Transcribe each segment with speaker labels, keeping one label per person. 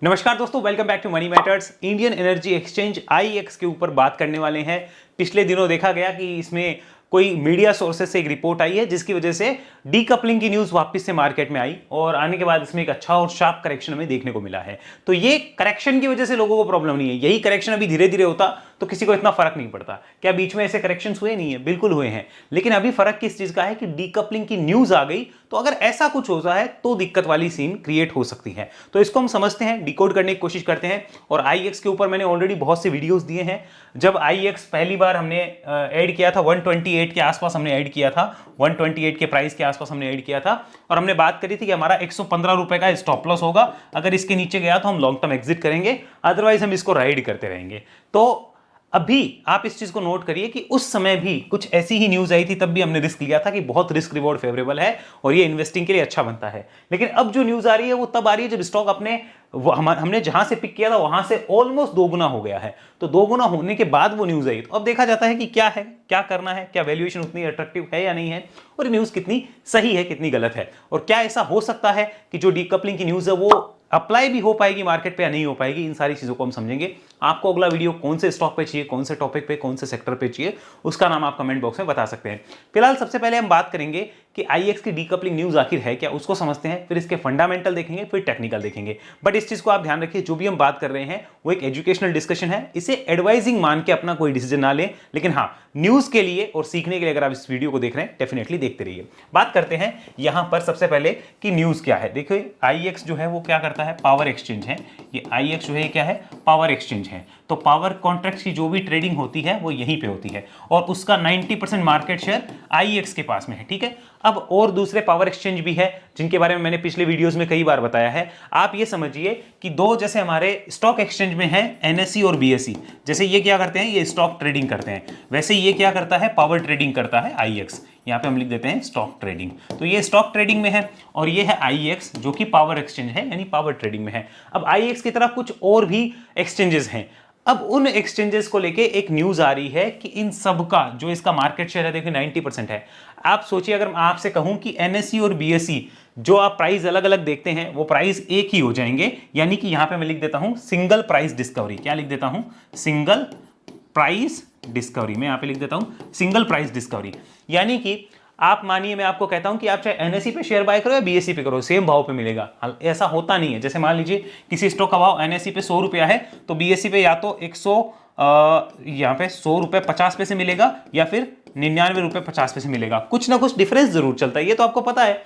Speaker 1: नमस्कार दोस्तों, welcome back to money matters. Indian energy exchange IEX के ऊपर बात करने वाले हैं। पिछले दिनों देखा गया कि इसमें कोई मीडिया सोर्सेज से एक रिपोर्ट आई है जिसकी वजह से डीकपलिंग की न्यूज़ वापस से मार्केट में आई और आने के बाद इसमें एक अच्छा और शार्प करेक्शन हमें देखने को मिला है। तो ये करेक्शन की वजह से लोगों को प्रॉब्लम नहीं है, यही करेक्शन अभी धीरे धीरे होता तो किसी को इतना फर्क नहीं पड़ता। क्या बीच में ऐसे करेक्शन हुए? नहीं है, बिल्कुल हुए हैं। लेकिन अभी फर्क किस चीज का है कि डीकपलिंग की न्यूज आ गई, तो अगर ऐसा कुछ होता है तो दिक्कत वाली सीन क्रिएट हो सकती है। तो इसको हम समझते हैं, डिकोड करने की कोशिश करते हैं। और आईएक्स के ऊपर मैंने ऑलरेडी बहुत से वीडियोस दिए हैं। जब आईएक्स पहली बार हमने ऐड किया था 128 के आसपास हमने ऐड किया था, 128 के प्राइस के आसपास हमने ऐड किया था और हमने बात करी थी कि हमारा 115 रुपए का स्टॉप लॉस होगा। अगर इसके नीचे गया तो हम लॉन्ग टर्म एग्जिट करेंगे, अदरवाइज हम इसको राइड करते रहेंगे। तो अभी आप इस चीज को नोट करिए कि उस समय भी कुछ ऐसी ही न्यूज आई थी, तब भी हमने रिस्क लिया था कि बहुत रिस्क रिवॉर्ड फेवरेबल है और ये इन्वेस्टिंग के लिए अच्छा बनता है। लेकिन अब जो न्यूज आ रही है वो तब आ रही है जब स्टॉक अपने हमने जहां से पिक किया था वहां से ऑलमोस्ट 2 गुना हो गया है। तो 2 गुना होने के बाद वो न्यूज आई, तो अब देखा जाता है कि क्या है, क्या करना है, क्या वैल्यूएशन उतनी अट्रैक्टिव है या नहीं है, और न्यूज कितनी सही है, कितनी गलत है, और क्या ऐसा हो सकता है कि जो डीकपलिंग की न्यूज है वो अप्लाई भी हो पाएगी मार्केट पे या नहीं हो पाएगी। इन सारी चीजों को हम समझेंगे। आपको अगला वीडियो कौन से स्टॉक पे चाहिए, कौन से टॉपिक पे, कौन से सेक्टर पे चाहिए, उसका नाम आप कमेंट बॉक्स में बता सकते हैं। फिलहाल सबसे पहले हम बात करेंगे कि आईएक्स की डीकपलिंग न्यूज आखिर है क्या, उसको समझते हैं। फिर इसके फंडामेंटल देखेंगे, फिर टेक्निकल देखेंगे। बट इस चीज को आप ध्यान रखिए, जो भी हम बात कर रहे हैं वो एक एजुकेशनल डिस्कशन है। इसे एडवाइजिंग मान के अपना कोई डिसीजन ना लें, लेकिन हाँ, न्यूज के लिए और सीखने के लिए अगर आप इस वीडियो को देख रहे हैं डेफिनेटली देखते रहिए। बात करते हैं यहां पर सबसे पहले कि न्यूज क्या है। देखिए आईएक्स जो है वो क्या करता है, पावर एक्सचेंज है। ये आईएक्स जो है क्या है, पावर एक्सचेंज है। तो पावर कॉन्ट्रैक्ट्स की जो भी ट्रेडिंग होती है वो यहीं पे होती है और उसका 90% मार्केट शेयर आईएक्स के पास में है। ठीक है, अब और दूसरे पावर एक्सचेंज भी है जिनके बारे में मैंने पिछले वीडियोस में कई बार बताया है। आप ये समझिए कि दो जैसे हमारे स्टॉक एक्सचेंज में है एनएसई और बीएसई, जैसे ये क्या करते हैं, ये स्टॉक ट्रेडिंग करते हैं, वैसे ये क्या करता है, पावर ट्रेडिंग करता है आईएक्स। यहाँ पे हम लिख देते हैं स्टॉक ट्रेडिंग। तो ये स्टॉक ट्रेडिंग में है और ये है आईएक्स जो कि पावर एक्सचेंज है, यानी पावर ट्रेडिंग में है। अब आईएक्स की तरह कुछ और भी एक्सचेंजेस हैं। अब उन एक्सचेंजेस को लेके एक न्यूज आ रही है कि इन सब का जो इसका मार्केट शेयर है, देखिए 90% है। आप सोचिए, अगर मैं आपसे कहूं कि एनएसई और बीएसई जो आप प्राइस अलग अलग देखते हैं वो प्राइस एक ही हो जाएंगे, यानी कि यहां पे मैं लिख देता हूं सिंगल प्राइस डिस्कवरी। क्या लिख देता हूं, सिंगल प्राइस डिस्कवरी। मैं यहां पे लिख देता हूं सिंगल प्राइस डिस्कवरी। यानी कि आप मानिए, मैं आपको कहता हूं कि आप चाहे एनएसई पे शेयर बाय करो या बीएसई पे करो, सेम भाव पे मिलेगा। ऐसा होता नहीं है। जैसे मान लीजिए किसी स्टॉक का भाव एनएसई पे 100 रुपया है तो बीएसई पे या तो 100 यहाँ पे 100 रुपये 50 पैसे मिलेगा या फिर 99 रुपये 50 पैसे मिलेगा। कुछ ना कुछ डिफरेंस जरूर चलता है, ये तो आपको पता है।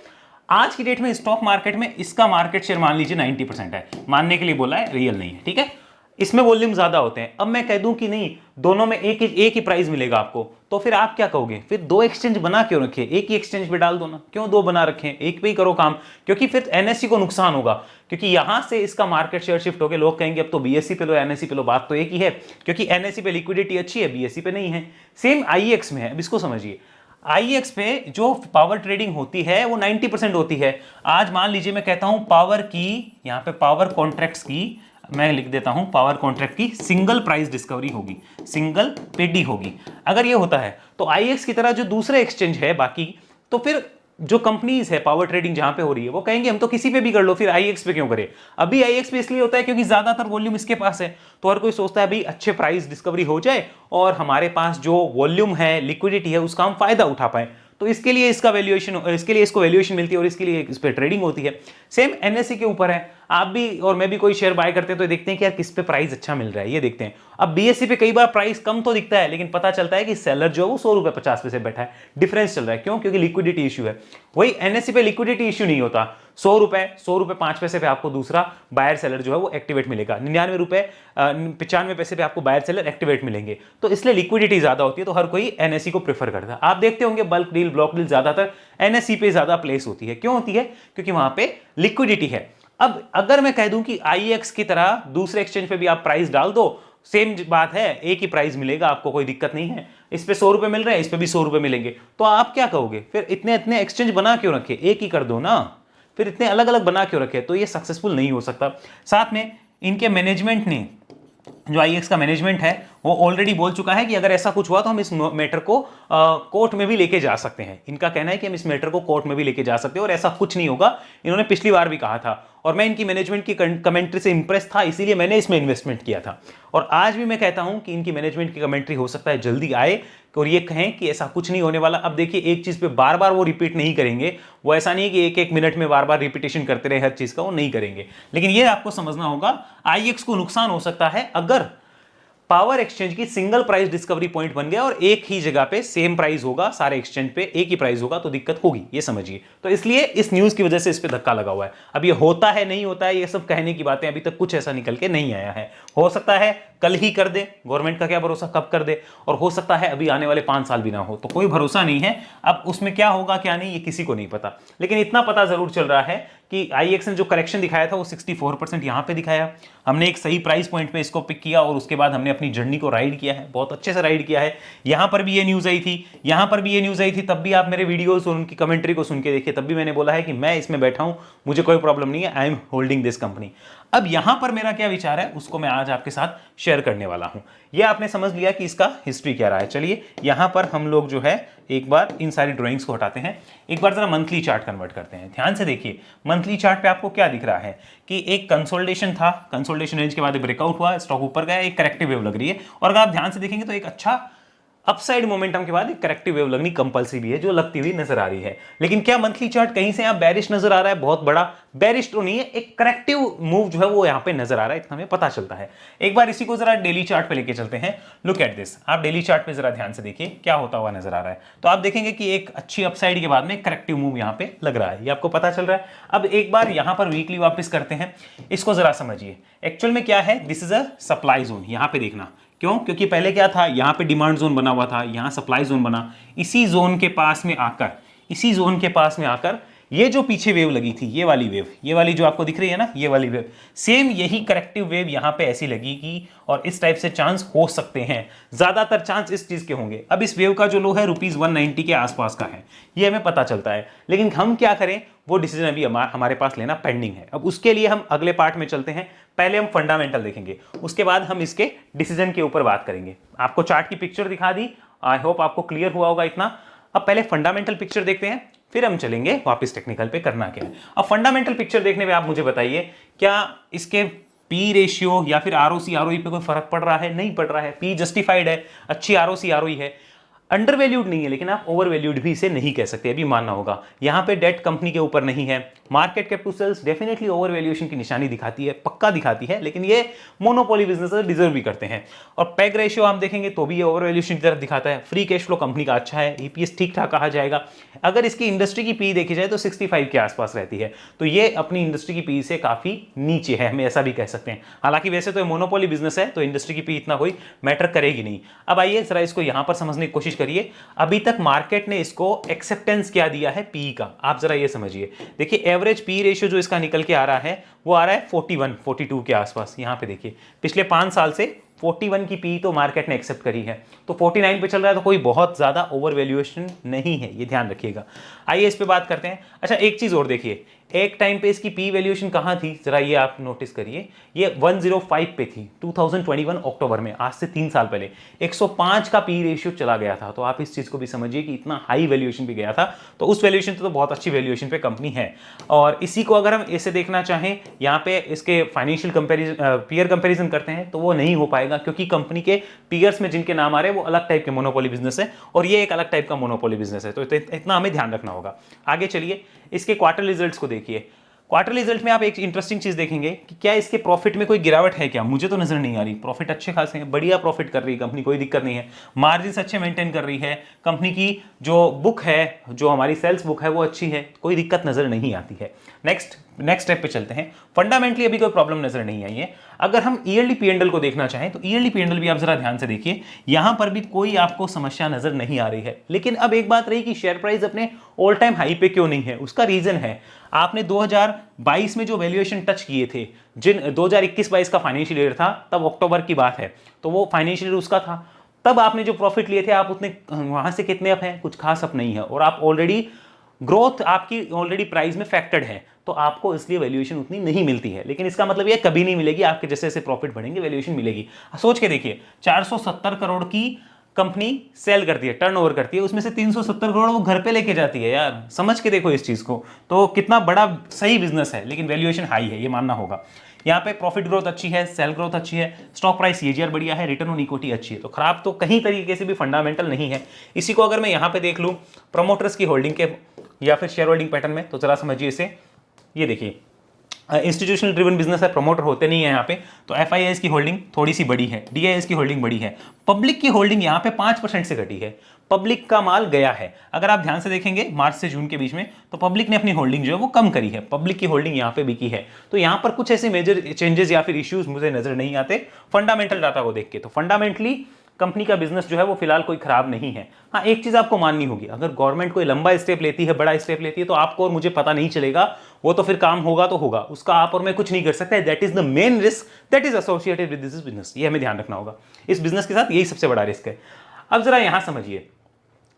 Speaker 1: आज की डेट में स्टॉक मार्केट में इसका मार्केट शेयर मान लीजिए 90% है, मानने के लिए बोला है, रियल नहीं है। ठीक है, इसमें वॉल्यूम ज्यादा होते हैं। अब मैं कह दूं कि नहीं, दोनों में एक ही प्राइस मिलेगा आपको, तो फिर आप क्या कहोगे, फिर 2 एक्सचेंज बना क्यों रखे, एक ही एक्सचेंज पे डाल दो ना, क्यों 2 बना रखे हैं, एक पे ही करो काम। क्योंकि फिर एनएसई को नुकसान होगा, क्योंकि यहां से इसका मार्केट शेयर शिफ्ट होकर लोग कहेंगे अब तो बीएसई पे लो, एनएसई पे लो। बात तो एक ही है, क्योंकि एनएसई पे लिक्विडिटी अच्छी है, बीएसई पे नहीं है। सेम आईएक्स में है। अब इसको समझिए, आईएक्स पे जो पावर ट्रेडिंग होती है वो 90% होती है। आज मान लीजिए मैं कहता हूं पावर की, यहां पे पावर कॉन्ट्रैक्ट्स की मैं लिख देता हूं, पावर कॉन्ट्रैक्ट की सिंगल प्राइस डिस्कवरी होगी, सिंगल पीडी होगी। अगर ये होता है तो आईएक्स की तरह जो दूसरे एक्सचेंज है बाकी, तो फिर जो कंपनीज है पावर ट्रेडिंग जहां पे हो रही है वो कहेंगे हम तो किसी पे भी कर लो, फिर आईएक्स पे क्यों करें। अभी आईएक्स पे इसलिए होता है क्योंकि ज्यादातर वॉल्यूम इसके पास है, तो हर कोई सोचता है भाई अच्छे प्राइस डिस्कवरी हो जाए और हमारे पास जो वॉल्यूम है, लिक्विडिटी है, उसका हम फायदा उठा पाए। तो इसके लिए इसका वैल्यूएशन, इसके लिए इसको वैल्यूएशन मिलती है और इसके लिए इस पे ट्रेडिंग होती है। सेम एनएसई के ऊपर है। आप भी और मैं भी कोई शेयर बाय करते हैं तो देखते हैं कि यार किस पे प्राइस अच्छा मिल रहा है, ये देखते हैं। अब बीएसई पे कई बार प्राइस कम तो दिखता है, लेकिन पता चलता है कि सेलर जो है वो 100 रुपये 50 पैसे बैठा है, डिफरेंस चल रहा है। क्यों? क्योंकि लिक्विडिटी इशू है। वही एनएसई पे लिक्विडिटी इशू नहीं होता, 100 रुपये 5 पैसे पे आपको दूसरा बायर सेलर जो है वो एक्टिवेट मिलेगा, 99 रुपये 95 पैसे पे आपको बायर सेलर एक्टिवेट मिलेंगे। तो इसलिए लिक्विडिटी ज्यादा होती है, तो हर कोई एनएसई को प्रेफर करता है। आप देखते होंगे बल्क डील, ब्लॉक डील ज्यादातर एनएसई पे ज्यादा प्लेस होती है। क्यों होती है? क्योंकि वहां पे लिक्विडिटी है। अब अगर मैं कह दूं कि आईएक्स की तरह दूसरे एक्सचेंज पे भी आप प्राइस डाल दो, सेम बात है, एक ही प्राइस मिलेगा आपको, कोई दिक्कत नहीं है। इस पे 100 रुपए मिल रहे हैं, इस पे भी 100 रुपए मिलेंगे, तो आप क्या कहोगे, फिर इतने इतने एक्सचेंज बना क्यों रखे, एक ही कर दो ना, फिर इतने अलग अलग बना क्यों रखे। तो ये सक्सेसफुल नहीं हो सकता। साथ में इनके मैनेजमेंट ने, जो आईएक्स का मैनेजमेंट है वो ऑलरेडी बोल चुका है कि अगर ऐसा कुछ हुआ तो हम इस मैटर को कोर्ट में भी लेके जा सकते हैं। इनका कहना है कि हम इस मैटर को कोर्ट में भी लेके जा सकते हैं और ऐसा कुछ नहीं होगा, इन्होंने पिछली बार भी कहा था। और मैं इनकी मैनेजमेंट की कमेंट्री से इंप्रेस था, इसीलिए मैंने इसमें इन्वेस्टमेंट किया था। और आज भी मैं कहता हूं कि इनकी मैनेजमेंट की कमेंट्री हो सकता है जल्दी आए और ये कहें कि ऐसा कुछ नहीं होने वाला। अब देखिए, एक चीज पे बार बार वो रिपीट नहीं करेंगे, वो ऐसा नहीं कि एक एक मिनट में बार बार रिपीटेशन करते रहे हर चीज का, वो नहीं करेंगे। लेकिन ये आपको समझना होगा, आईएक्स को नुकसान हो सकता है अगर पावर एक्सचेंज की सिंगल प्राइस डिस्कवरी पॉइंट बन गया और एक ही जगह पे सेम प्राइस होगा, सारे एक्सचेंज पे एक ही प्राइस होगा, तो दिक्कत होगी, ये समझिए। तो इसलिए इस न्यूज की वजह से इस पे धक्का लगा हुआ है। अब ये होता है नहीं होता है, ये सब कहने की बातें, अभी तक कुछ ऐसा निकल के नहीं आया है। हो सकता है कल ही कर दे, गवर्नमेंट का क्या भरोसा कब कर दे, और हो सकता है अभी आने वाले 5 साल भी ना हो, तो कोई भरोसा नहीं है। अब उसमें क्या होगा क्या नहीं, ये किसी को नहीं पता। लेकिन इतना पता जरूर चल रहा है कि आईएक्स ने जो करेक्शन दिखाया था वो 64% यहां पे दिखाया। हमने एक सही प्राइस पॉइंट पे इसको पिक किया और उसके बाद हमने अपनी जर्नी को राइड किया है, बहुत अच्छे से राइड किया है। यहां पर भी ये न्यूज आई थी, यहां पर भी ये न्यूज आई थी, तब भी आप मेरे वीडियोस और उनकी कमेंट्री को सुन के देखिए, तब भी मैंने बोला है कि मैं इसमें बैठा हूं, मुझे कोई प्रॉब्लम नहीं है, I am holding this company. अब यहां पर मेरा क्या विचार है उसको मैं आज आपके साथ शेयर करने वाला हूं। ये आपने समझ लिया कि इसका हिस्ट्री क्या रहा है। चलिए यहां पर हम लोग जो है एक बार इन सारी ड्राइंग्स को हटाते हैं, एक बार जरा मंथली चार्ट कन्वर्ट करते हैं। ध्यान से देखिए, मंथली चार्ट पे आपको क्या दिख रहा है कि एक कंसोलिडेशन था, कंसोलिडेशन रेंज के बाद ब्रेकआउट हुआ, स्टॉक ऊपर गया, एक करेक्टिव वेव लग रही है। और अगर आप ध्यान से देखेंगे तो एक अच्छा अपसाइड मोमेंटम के बाद एक करेक्टिव वेव लगनी कंपल्सरी भी है, जो लगती हुई नजर आ रही है। लेकिन क्या मंथली चार्ट कहीं से यहाँ बेरिश नजर आ रहा है? बहुत बड़ा बेरिश तो नहीं है, एक करेक्टिव मूव जो है वो यहाँ पे नजर आ रहा है, इतना हमें पता चलता है। एक बार इसी को जरा डेली चार्ट पे लेके चलते हैं। लुक एट दिस, आप डेली चार्ट पे जरा ध्यान से देखिए क्या होता हुआ नजर आ रहा है। तो आप देखेंगे कि एक अच्छी अपसाइड के बाद में करेक्टिव मूव यहाँ पे लग रहा है, ये आपको पता चल रहा है। अब एक बार यहाँ पर वीकली वापस करते हैं, इसको जरा समझिए एक्चुअल में क्या है। This is a supply zone, यहाँ पे देखना क्यों, क्योंकि पहले क्या था, यहाँ पे डिमांड जोन बना हुआ था, यहाँ सप्लाई जोन बना। इसी जोन के पास में आकर, इसी जोन के पास में आकर ये जो पीछे वेव लगी थी, ये वाली वेव, ये वाली जो आपको दिख रही है ना, ये वाली वेव, सेम यही करेक्टिव वेव यहाँ पे ऐसी लगेगी और इस टाइप से चांस हो सकते हैं, ज्यादातर चांस इस चीज के होंगे। अब इस वेव का जो लो है ₹190 के आसपास का है, ये हमें पता चलता है। लेकिन हम क्या करें, वो डिसीजन अभी हमारे पास लेना पेंडिंग है। अब उसके लिए हम अगले पार्ट में चलते हैं। पहले हम फंडामेंटल देखेंगे, उसके बाद हम इसके डिसीजन के ऊपर बात करेंगे। आपको चार्ट की पिक्चर दिखा दी, आई होप आपको क्लियर हुआ होगा इतना। अब पहले फंडामेंटल पिक्चर देखते हैं, फिर हम चलेंगे वापस टेक्निकल पे करना क्या है। अब फंडामेंटल पिक्चर देखने में आप मुझे बताइए, क्या इसके पी रेशियो या फिर आरओसी आरओई पे कोई फर्क पड़ रहा है? नहीं पड़ रहा है। पी जस्टिफाइड है, अच्छी आरओसी आरओई है, अंडर वैल्यूड नहीं है, लेकिन आप ओवर वैल्यूड भी इसे नहीं कह सकते, अभी मानना होगा। यहां पे डेट कंपनी के ऊपर नहीं है। Market cap to sales definitely over valuation की निशानी दिखाती है, पक्का दिखाती है, लेकिन ये मोनोपोली बिजनेस डिजर्व भी करते हैं। और पैग रेशियो आप देखेंगे तो भी ये ओवर वैल्यूएशन की तरफ दिखाता है। फ्री कैश फ्लो कंपनी का अच्छा है, ईपीएस ठीक ठाक कहा जाएगा। अगर इसकी इंडस्ट्री की पी देखी जाए तो 65 के आसपास रहती है, तो ये अपनी इंडस्ट्री की पी से काफी नीचे है, हमें ऐसा भी कह सकते हैं। हालांकि वैसे तो मोनोपोली बिजनेस है, तो इंडस्ट्री की पी इतना कोई मैटर करेगी नहीं। अब आइए जरा इसको यहां पर समझने की कोशिश करिए। अभी तक मार्केट ने इसको एक्सेप्टेंस क्या दिया है पी का, आप जरा ये समझिए। देखिए एवरेज पी रेशियो जो इसका निकल के आ रहा है वो आ रहा है 41 42 के आसपास। यहां पे देखिए पिछले 5 साल से 41 की पी तो मार्केट ने एक्सेप्ट करी है, तो 49 पे चल रहा है, तो कोई बहुत ज्यादा ओवर वैल्यूएशन नहीं है, ये ध्यान रखिएगा। आइए इस पे बात करते हैं। अच्छा एक चीज और देखिए, एक टाइम पे इसकी पी वैल्यूएशन कहां थी, जरा ये आप नोटिस करिए, ये 105 पे थी 2021 अक्टूबर में, आज से 3 साल पहले 105 का पी रेशियो चला गया था। तो आप इस चीज को भी समझिए कि इतना हाई वैल्यूएशन पे गया था, तो उस वैल्यूएशन तो बहुत अच्छी वैल्यूएशन पे कंपनी है। और इसी को अगर हम ऐसे देखना चाहें, यहाँ पे इसके फाइनेंशियल कंपेरिजन, पीयर कंपेरिजन करते हैं, तो वो नहीं हो पाएगा, क्योंकि कंपनी के पीयर्स में जिनके नाम आ रहे हैं वो अलग टाइप के मोनोपोली बिजनेस है और ये एक अलग टाइप का मोनोपोली बिजनेस है, तो इतना हमें ध्यान रखना होगा। आगे चलिए इसके क्वार्टर रिजल्ट्स को देखिए। क्वार्टर रिजल्ट में आप एक इंटरेस्टिंग चीज देखेंगे कि क्या इसके प्रॉफिट में कोई गिरावट है क्या, मुझे तो नजर नहीं आ रही। प्रॉफिट अच्छे खासे हैं, बढ़िया प्रॉफिट कर रही है कंपनी, कोई दिक्कत नहीं है। मार्जिन्स अच्छे मेंटेन कर रही है कंपनी की, जो बुक है, जो हमारी सेल्स बुक है वो अच्छी है, कोई दिक्कत नजर नहीं आती है। नेक्स्ट स्टेप पे चलते हैं। फंडामेंटली अभी कोई प्रॉब्लम नजर नहीं आई है। अगर हम ईयरली पीएनएल को देखना चाहें तो ईयरली पीएनएल भी आप जरा ध्यान से देखिए, यहां पर भी कोई आपको समस्या नजर नहीं आ रही है। लेकिन अब एक बात रही कि शेयर प्राइस अपने ऑल टाइम हाई पे क्यों नहीं है, उसका रीजन है आपने 2022 में जो वैल्यूएशन टच किए थे, जिन 2021-22 का फाइनेंशियल ईयर था, तब अक्टूबर की बात है, तो वो फाइनेंशियल ईयर उसका था, तब आपने जो प्रॉफिट लिए थे आप उतने वहां से कितने अप हैं, कुछ खास अप नहीं है, और आप ऑलरेडी ग्रोथ आपकी ऑलरेडी प्राइस में फैक्टर्ड है, तो आपको इसलिए वैल्यूएशन उतनी नहीं मिलती है। लेकिन इसका मतलब ये कभी नहीं मिलेगी, आपके जैसे जैसे प्रॉफिट बढ़ेंगे वैल्यूएशन मिलेगी। सोच के देखिए 470 करोड़ की कंपनी सेल करती है, टर्नओवर करती है, उसमें से 370 करोड़ वो घर पे लेके जाती है। यार समझ के देखो इस चीज को, तो कितना बड़ा सही बिजनेस है, लेकिन वैल्यूएशन हाई है, ये मानना होगा। यहाँ पे प्रॉफिट ग्रोथ अच्छी है, सेल ग्रोथ अच्छी है, स्टॉक प्राइस सीएजीआर बढ़िया है, रिटर्न ऑन इक्विटी अच्छी है, तो खराब तो कहीं तरीके से भी फंडामेंटल नहीं है। इसी को अगर मैं यहाँ पे देख लूँ प्रमोटर्स की होल्डिंग के या फिर शेयर होल्डिंग पैटर्न में, तो जरा समझिए इसे। ये देखिए इंस्टीट्यूशनल ड्रिवन बिजनेस है, प्रमोटर होते नहीं है यहाँ पे, तो एफआईआईएस की होल्डिंग थोड़ी सी बड़ी है, डीआईएस की होल्डिंग बड़ी है, पब्लिक की होल्डिंग यहाँ पे 5% से घटी है। पब्लिक का माल गया है, अगर आप ध्यान से देखेंगे मार्च से जून के बीच में, तो पब्लिक ने अपनी होल्डिंग जो है वो कम करी है, पब्लिक की होल्डिंग यहाँ पे बिकी है। तो यहाँ पर कुछ ऐसे मेजर चेंजेस या फिर इश्यूज मुझे नजर नहीं आते फंडामेंटल डाटा को देख के। तो फंडामेंटली कंपनी का बिजनेस जो है वो फिलहाल कोई खराब नहीं है। हाँ, एक चीज आपको माननी होगी, अगर गवर्नमेंट कोई लंबा स्टेप लेती है, बड़ा स्टेप लेती है, तो आपको और मुझे पता नहीं चलेगा, वो तो फिर काम होगा तो होगा, उसका आप और मैं कुछ नहीं कर सकते। That is the main risk that is associated with this business, ये हमें ध्यान रखना होगा। इस बिजनेस के साथ यही सबसे बड़ा रिस्क है। अब जरा यहां समझिए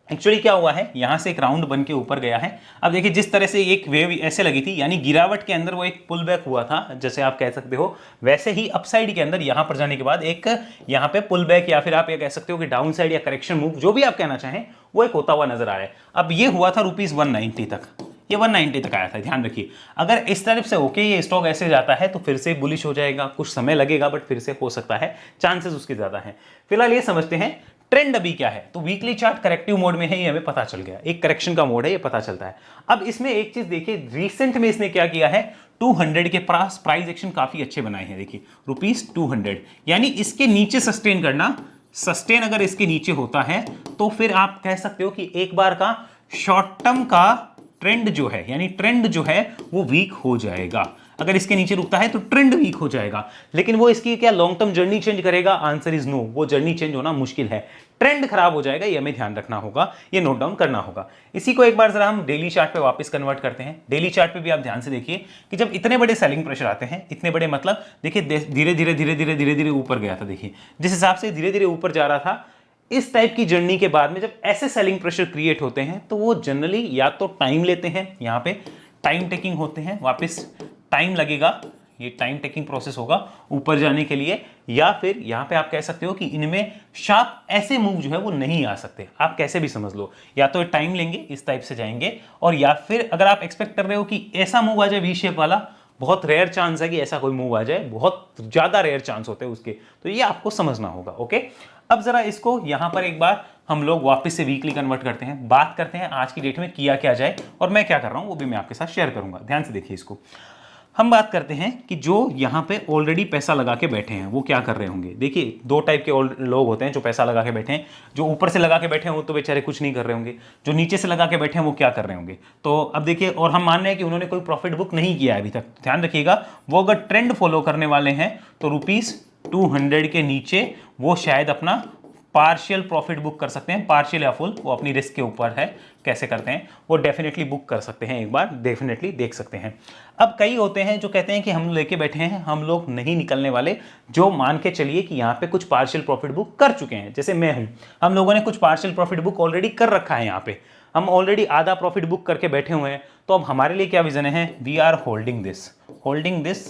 Speaker 1: एक्चुअली क्या हुआ है, यहां से एक राउंड बन के ऊपर गया है। अब देखिए जिस तरह से एक वेव ऐसे लगी थी, यानी गिरावट के अंदर वो एक पुल बैक हुआ था, जैसे आप कह सकते हो, वैसे ही अपसाइड के अंदर यहां पर जाने के बाद एक यहां पे पुल बैक या फिर आप ये कह सकते हो कि डाउन साइड या करेक्शन मूव, जो भी आप कहना चाहें, वो एक होता हुआ नजर आ रहा है। अब ये हुआ था ₹190 तक, ये 190 तक आया था। ध्यान रखिए, अगर इस तरफ से ओके ये स्टॉक ऐसे जाता है तो फिर से बुलिश हो जाएगा, कुछ समय लगेगा बट फिर से हो सकता है, चांसेस उसके ज्यादा हैं। फिलहाल ये समझते हैं ट्रेंड अभी क्या है। तो वीकली चार्ट करेक्टिव मोड में है, ये हमें पता चल गया, एक करेक्शन का मोड है, ये पता चलता है। अब इसमें एक चीज देखिए, रिसेंट में इसने क्या किया है, 200 के पास प्राइस एक्शन काफी अच्छे बनाए हैं। देखिए ₹200, यानी इसके नीचे सस्टेन करना, सस्टेन अगर इसके नीचे होता है तो फिर आप कह सकते हो कि एक बार का शॉर्ट टर्म का ट्रेंड जो है, यानी ट्रेंड जो है वो वीक हो जाएगा। अगर इसके नीचे रुकता है तो ट्रेंड वीक हो जाएगा, लेकिन वो इसकी क्या लॉन्ग टर्म जर्नी चेंज करेगा? आंसर इज नो, वो जर्नी चेंज होना मुश्किल है, ट्रेंड खराब हो जाएगा, ये हमें ध्यान रखना होगा, ये नोट डाउन करना होगा। इसी को एक बार जरा हम डेली चार्ट पे वापस कन्वर्ट करते हैं। डेली चार्ट पे भी आप ध्यान से देखिए कि जब इतने बड़े सेलिंग प्रेशर आते हैं, इतने बड़े मतलब देखिए धीरे धीरे धीरे धीरे धीरे धीरे ऊपर गया था। देखिए जिस हिसाब से धीरे धीरे ऊपर जा रहा था, इस टाइप की जर्नी के बाद में जब ऐसे सेलिंग प्रेशर क्रिएट होते हैं तो वो जनरली या तो टाइम लेते हैं, यहाँ पे टाइम टेकिंग होते हैं, वापस टाइम लगेगा, ये टाइम टेकिंग प्रोसेस होगा ऊपर जाने के लिए, या फिर यहाँ पे आप कह सकते हो कि इनमें शार्प ऐसे मूव जो है वो नहीं आ सकते। आप कैसे भी समझ लो, या तो टाइम लेंगे, इस टाइप से जाएंगे, और या फिर अगर आप एक्सपेक्ट कर रहे हो कि ऐसा मूव आ जाए वी शेप वाला, बहुत रेयर चांस है कि ऐसा कोई मूव आ जाए, बहुत ज्यादा रेयर चांस होते हैं उसके, तो ये आपको समझना होगा। ओके, अब जरा इसको यहां पर एक बार हम लोग वापस से वीकली कन्वर्ट करते हैं, बात करते हैं आज की डेट में किया क्या जाए, और मैं क्या कर रहा हूं वो भी मैं आपके साथ शेयर करूंगा। ध्यान से देखिए इसको। हम बात करते हैं कि जो यहाँ पे ऑलरेडी पैसा लगा के बैठे हैं वो क्या कर रहे होंगे। देखिए दो टाइप के लोग होते हैं जो पैसा लगा के बैठे हैं। जो ऊपर से लगा के बैठे हैं वो तो बेचारे कुछ नहीं कर रहे होंगे, जो नीचे से लगा के बैठे हैं वो क्या कर रहे होंगे। तो अब देखिए, और हम मान रहे हैं कि उन्होंने कोई प्रॉफिट बुक नहीं किया है अभी तक। ध्यान रखिएगा, वो अगर ट्रेंड फॉलो करने वाले हैं तो ₹200 के नीचे वो शायद अपना पार्शियल प्रॉफिट बुक कर सकते हैं, पार्शियल या फुल, वो अपनी रिस्क के ऊपर है, कैसे करते हैं वो डेफिनेटली बुक कर सकते हैं, एक बार डेफिनेटली देख सकते हैं। अब कई होते हैं जो कहते हैं कि हम लेके बैठे हैं, हम लोग नहीं निकलने वाले, जो मान के चलिए कि यहाँ पे कुछ पार्शियल प्रॉफिट बुक कर चुके हैं, जैसे मैं हूं, हम लोगों ने कुछ पार्शियल प्रॉफिट बुक ऑलरेडी कर रखा है, यहाँ पे हम ऑलरेडी आधा प्रॉफिट बुक करके बैठे हुए हैं। तो अब हमारे लिए क्या विजन है, we are holding this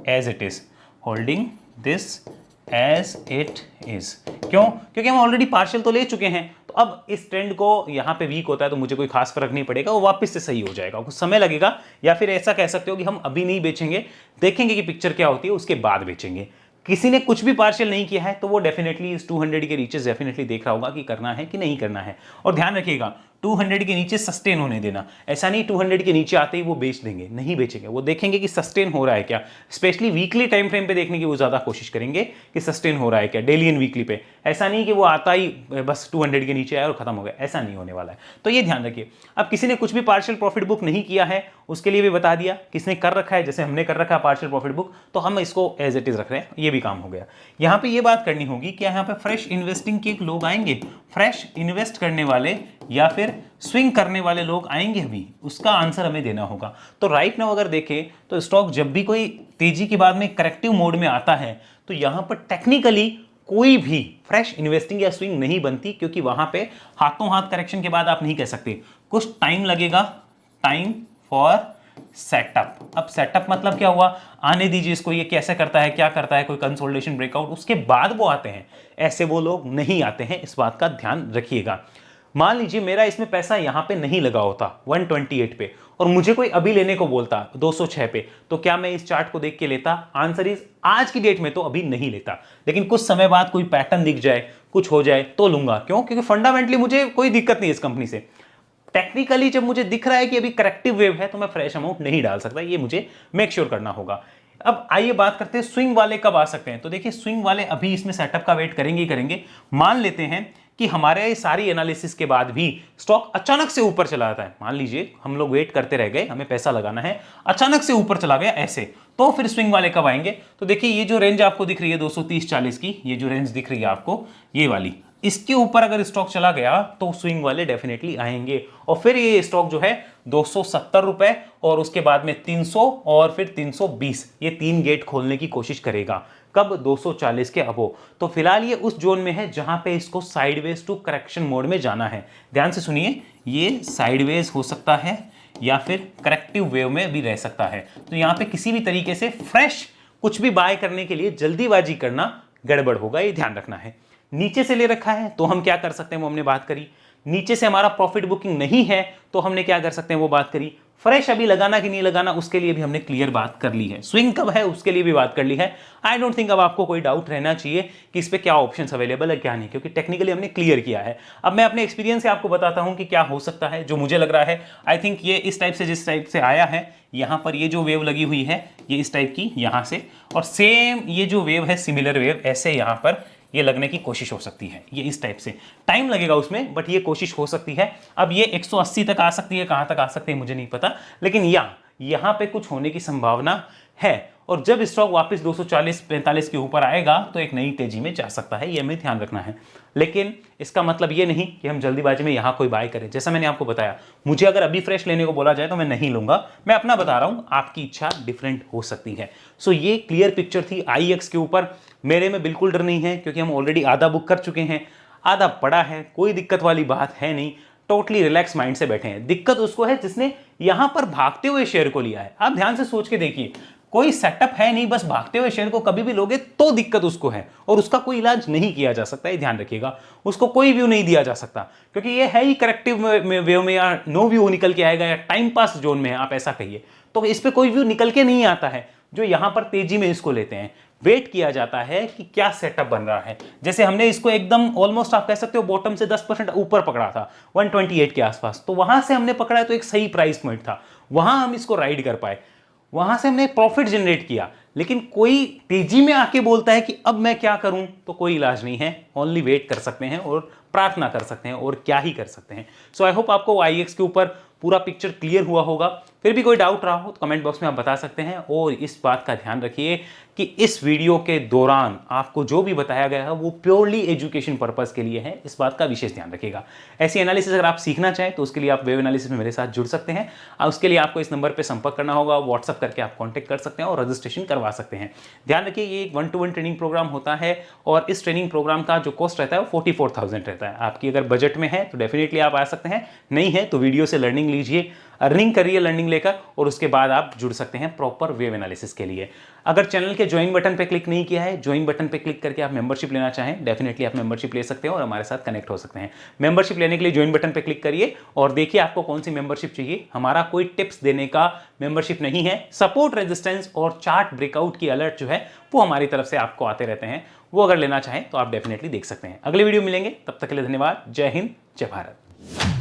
Speaker 1: as it is, holding this as it is. क्यों? क्योंकि हम ऑलरेडी पार्शियल तो ले चुके हैं। तो अब इस ट्रेंड को यहाँ पे वीक होता है तो मुझे कोई खास फर्क नहीं पड़ेगा, वो वापस से सही हो जाएगा, कुछ समय लगेगा, या फिर ऐसा कह सकते हो कि हम अभी नहीं बेचेंगे, देखेंगे कि पिक्चर क्या होती है, उसके बाद बेचेंगे। किसी ने कुछ भी पार्शियल नहीं किया है तो वो डेफिनेटली इस 200 के नीचे डेफिनेटली देख रहा होगा कि करना है कि नहीं करना है। और ध्यान रखिएगा, 200 के नीचे सस्टेन होने देना, ऐसा नहीं 200 के नीचे आते ही वो बेच देंगे, नहीं बेचेंगे, वो देखेंगे कि सस्टेन हो रहा है क्या, स्पेशली वीकली टाइम फ्रेम पे देखने की वो ज्यादा कोशिश करेंगे कि सस्टेन हो रहा है क्या, डेली एंड वीकली पे। ऐसा नहीं कि वो आता ही बस 200 के नीचे आया और खत्म हो गया, ऐसा नहीं होने वाला है, तो ये ध्यान रखिए। अब किसी ने कुछ भी पार्शियल प्रॉफिट बुक नहीं किया है उसके लिए भी बता दिया, किसने कर रखा है, जैसे हमने कर रखा है पार्शियल प्रॉफिट बुक, तो हम इसको एज इट इज रख रहे हैं, ये भी काम हो गया। यहाँ पे ये बात करनी होगी कि यहाँ पे फ्रेश इन्वेस्टिंग के लोग आएंगे, फ्रेश इन्वेस्ट करने वाले या फिर स्विंग करने वाले लोग आएंगे अभी, उसका आंसर हमें देना होगा। तो राइट नाउ अगर देखें तो स्टॉक जब भी कोई तेजी के बाद में करेक्टिव मोड में आता है तो यहां पर टेक्निकली कोई भी फ्रेश इन्वेस्टिंग या स्विंग नहीं बनती, क्योंकि वहां पे हाथों हाथ करेक्शन के बाद आप नहीं कह सकते, कुछ टाइम लगेगा, टाइम फॉर सेटअप। अब सेटअप मतलब क्या हुआ, आने दीजिए इसको, ये कैसे करता है, क्या करता है, कोई कंसोलिडेशन ब्रेकआउट, उसके बाद वो आते हैं। ऐसे वो लोग नहीं आते हैं, इस बात का ध्यान रखिएगा। मान लीजिए मेरा इसमें पैसा यहां पे नहीं लगा होता 128 पे, और मुझे कोई अभी लेने को बोलता 206 पे, तो क्या मैं इस चार्ट को देख के लेता? आंसर इज आज की डेट में तो अभी नहीं लेता, लेकिन कुछ समय बाद कोई पैटर्न दिख जाए, कुछ हो जाए तो लूंगा। क्यों? क्योंकि फंडामेंटली मुझे कोई दिक्कत नहीं है इस कंपनी से। टेक्निकली जब मुझे दिख रहा है कि अभी करेक्टिव वेव है तो मैं फ्रेश अमाउंट नहीं डाल सकता, ये मुझे मेक श्योर करना होगा। अब आइए बात करते हैं स्विंग वाले कब आ सकते हैं। तो देखिए स्विंग वाले अभी इसमें सेटअप का वेट करेंगे ही करेंगे। मान लेते हैं कि हमारे सारी एनालिसिस के बाद भी स्टॉक अचानक से ऊपर चला जाता है। मान लीजिए हम लोग वेट करते रह गए, हमें पैसा लगाना है, अचानक से ऊपर चला गया ऐसे, तो फिर स्विंग वाले कब आएंगे? तो देखिए ये जो रेंज आपको दिख रही है 230-40 की, ये जो रेंज दिख रही है आपको, ये वाली, इसके ऊपर अगर स्टॉक चला गया तो स्विंग वाले डेफिनेटली आएंगे। और फिर ये स्टॉक जो है 270 रुपए और उसके बाद में 300 और फिर 320, ये 3 गेट खोलने की कोशिश करेगा। कब? 240 के अबो। तो फिलहाल ये उस जोन में है जहां पे इसको साइडवेज टू करेक्शन मोड में जाना है। ध्यान से सुनिए, ये साइडवेज हो सकता है या फिर करेक्टिव वेव में भी रह सकता है। तो यहां पे किसी भी तरीके से फ्रेश कुछ भी बाय करने के लिए जल्दीबाजी करना गड़बड़ होगा, ये ध्यान रखना है। नीचे से ले रखा है तो हम क्या कर सकते हैं, वो हमने बात करी। नीचे से हमारा प्रॉफिट बुकिंग नहीं है तो हमने क्या कर सकते हैं, वो बात करी। फ्रेश अभी लगाना कि नहीं लगाना उसके लिए भी हमने क्लियर बात कर ली है। स्विंग कब है उसके लिए भी बात कर ली है। आई डोंट थिंक अब आपको कोई डाउट रहना चाहिए कि इस पे क्या ऑप्शंस अवेलेबल है क्या नहीं, क्योंकि टेक्निकली हमने क्लियर किया है। अब मैं अपने एक्सपीरियंस से आपको बताता हूं कि क्या हो सकता है जो मुझे लग रहा है। आई थिंक ये इस टाइप से, जिस टाइप से आया है यहां पर, ये जो वेव लगी हुई है ये इस टाइप की यहां से, और सेम ये जो वेव है सिमिलर वेव ऐसे यहां पर ये लगने की कोशिश हो सकती है। ये इस टाइप से टाइम लगेगा उसमें, बट ये कोशिश हो सकती है। अब ये 180 तक आ सकती है, कहां तक आ सकती है मुझे नहीं पता, लेकिन यहां पे कुछ होने की संभावना है। और जब स्टॉक वापस 240-45 के ऊपर आएगा तो एक नई तेजी में जा सकता है, ये हमें ध्यान रखना है। लेकिन इसका मतलब ये नहीं कि हम जल्दीबाजी में यहां कोई बाय करें। जैसा मैंने आपको बताया, मुझे अगर अभी फ्रेश लेने को बोला जाए तो मैं नहीं लूंगा। मैं अपना बता रहा हूं, आपकी इच्छा डिफरेंट हो सकती है। सो ये क्लियर पिक्चर थी IEX के ऊपर। मेरे में बिल्कुल डर नहीं है क्योंकि हम ऑलरेडी आधा बुक कर चुके हैं, आधा पड़ा है, कोई दिक्कत वाली बात है नहीं। टोटली रिलैक्स माइंड से बैठे हैं। दिक्कत उसको है जिसने यहां पर भागते हुए शेयर को लिया है। आप ध्यान से सोच के देखिए, कोई सेटअप है नहीं, बस भागते हुए शेयर को कभी भी लोगे तो दिक्कत उसको है, और उसका कोई इलाज नहीं किया जा सकता, ये ध्यान रखिएगा। उसको कोई व्यू नहीं दिया जा सकता क्योंकि ये है ही करेक्टिव व्यू में, या नो व्यू निकल के आएगा, या टाइम पास जोन में है, आप ऐसा कहिए। तो इस पे कोई व्यू निकल के नहीं आता है। जो यहां पर तेजी में इसको लेते हैं, वेट किया जाता है कि क्या सेटअप बन रहा है। जैसे हमने इसको एकदम ऑलमोस्ट आप कह सकते हो बॉटम से 10% ऊपर पकड़ा था 128 के आसपास, तो वहां से हमने पकड़ा है तो एक सही प्राइस पॉइंट था, वहां हम इसको राइड कर पाए, वहां से हमने प्रॉफिट जनरेट किया। लेकिन कोई तेजी में आके बोलता है कि अब मैं क्या करूं, तो कोई इलाज नहीं है। ओनली वेट कर सकते हैं और प्रार्थना कर सकते हैं, और क्या ही कर सकते हैं। सो आई होप आपको IEX के ऊपर पूरा पिक्चर क्लियर हुआ होगा। फिर भी कोई डाउट रहा हो तो कमेंट बॉक्स में आप बता सकते हैं। और इस बात का ध्यान रखिए कि इस वीडियो के दौरान आपको जो भी बताया गया है वो प्योरली एजुकेशन पर्पस के लिए है, इस बात का विशेष ध्यान रखिएगा। ऐसी एनालिसिस अगर आप सीखना चाहें तो उसके लिए आप वेव एनालिसिस में मेरे साथ जुड़ सकते हैं। उसके लिए आपको इस नंबर पर संपर्क करना होगा, व्हाट्सअप करके आप कॉन्टैक्ट कर सकते हैं और रजिस्ट्रेशन करवा सकते हैं। ध्यान रखिए, ये एक 1-to-1 ट्रेनिंग प्रोग्राम होता है और इस ट्रेनिंग प्रोग्राम का जो कॉस्ट रहता है वो 44,000 रहता है। आपकी अगर बजट में है तो डेफिनेटली आप आ सकते हैं, नहीं है तो वीडियो से लर्निंग लीजिए, अर्निंग करिए लर्निंग लेकर, और उसके बाद आप जुड़ सकते हैं प्रॉपर वेव एनालिसिस के लिए। अगर चैनल के ज्वाइन बटन पे क्लिक नहीं किया है, ज्वाइन बटन पे क्लिक करके आप मेंबरशिप लेना चाहें, डेफिनेटली आप मेंबरशिप ले सकते हैं और हमारे साथ कनेक्ट हो सकते हैं। मेंबरशिप लेने के लिए ज्वाइन बटन पे क्लिक करिए और देखिए आपको कौन सी मेंबरशिप चाहिए। हमारा कोई टिप्स देने का मेंबरशिप नहीं है, सपोर्ट, रेजिस्टेंस और चार्ट ब्रेकआउट की अलर्ट जो है वो हमारी तरफ से आपको आते रहते हैं। वो अगर लेना चाहें तो आप डेफिनेटली देख सकते हैं। अगले वीडियो मिलेंगे, तब तक के लिए धन्यवाद। जय हिंद, जय भारत।